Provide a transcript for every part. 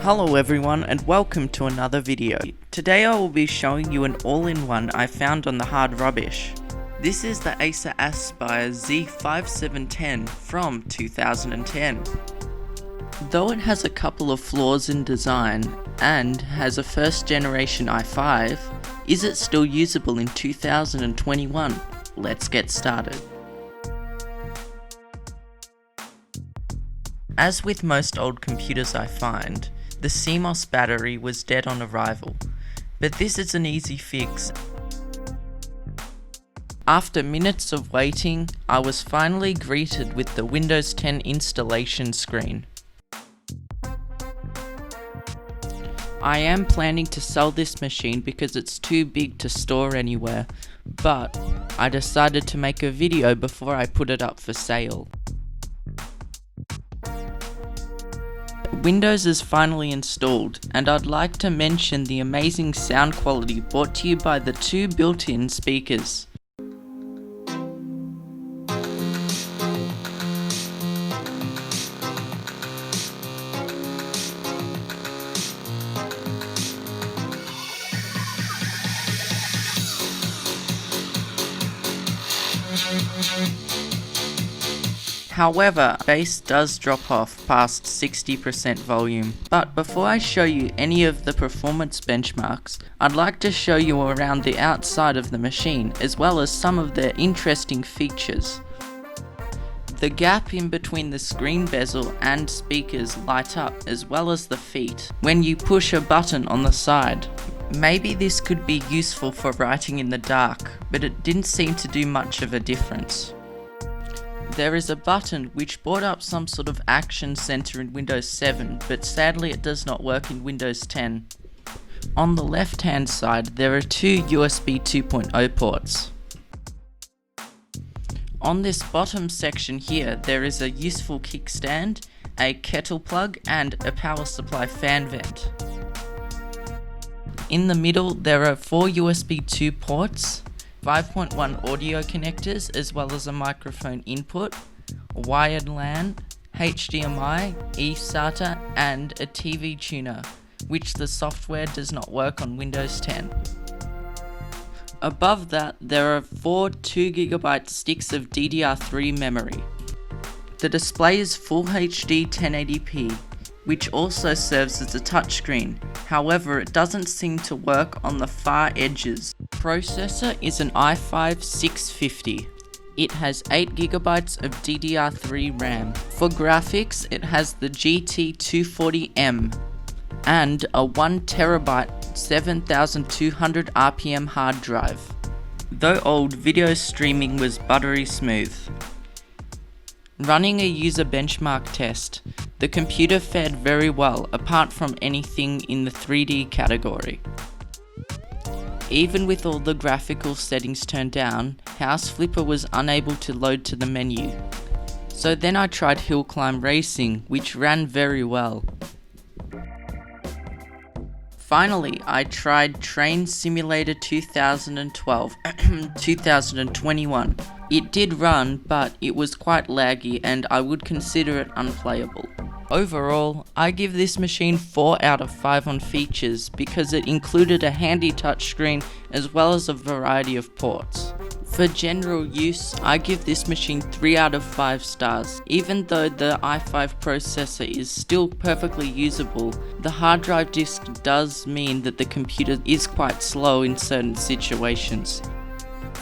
Hello everyone and welcome to another video. Today I will be showing you an all-in-one I found on the hard rubbish. This is the Acer Z5710 from 2010. Though it has a couple of flaws in design and has a first generation i5, is it still usable in 2021? Let's get started. As with most old computers I find, the CMOS battery was dead on arrival, but this is an easy fix. After minutes of waiting, I was finally greeted with the Windows 10 installation screen. I am planning to sell this machine because it's too big to store anywhere, but I decided to make a video before I put it up for sale. Windows is finally installed, and I'd like to mention the amazing sound quality brought to you by the two built-in speakers. However, bass does drop off past 60% volume. But before I show you any of the performance benchmarks, I'd like to show you around the outside of the machine, as well as some of the interesting features. The gap in between the screen bezel and speakers light up, as well as the feet, when you push a button on the side. Maybe this could be useful for writing in the dark, but it didn't seem to do much of a difference. There is a button which brought up some sort of action center in Windows 7, but sadly it does not work in Windows 10. On the left hand side there are two USB 2.0 ports. On this bottom section here there is a useful kickstand, a kettle plug and a power supply fan vent. In the middle there are four USB 2 ports, 5.1 audio connectors as well as a microphone input, wired LAN, HDMI, eSATA and a TV tuner, which the software does not work on Windows 10. Above that there are four 2GB sticks of DDR3 memory. The display is Full HD 1080p, which also serves as a touchscreen, however it doesn't seem to work on the far edges. Processor is an i5-650. It has 8GB of DDR3 RAM. For graphics it has the GT240M and a 1TB 7200 RPM hard drive. Though old, video streaming was buttery smooth. Running a user benchmark test, the computer fared very well apart from anything in the 3D category. Even with all the graphical settings turned down, House Flipper was unable to load to the menu. So then I tried Hill Climb Racing, which ran very well. Finally, I tried Train Simulator 2021. It did run, but it was quite laggy and I would consider it unplayable. Overall, I give this machine 4 out of 5 on features because it included a handy touchscreen as well as a variety of ports. For general use, I give this machine 3 out of 5 stars. Even though the i5 processor is still perfectly usable, the hard drive disk does mean that the computer is quite slow in certain situations.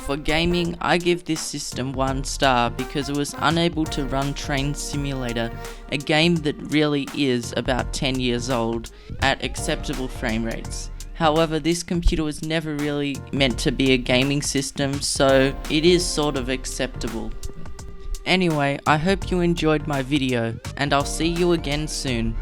For gaming, I give this system 1 star because it was unable to run Train Simulator, a game that really is about 10 years old, at acceptable frame rates. However, this computer was never really meant to be a gaming system, so it is sort of acceptable. Anyway, I hope you enjoyed my video, and I'll see you again soon.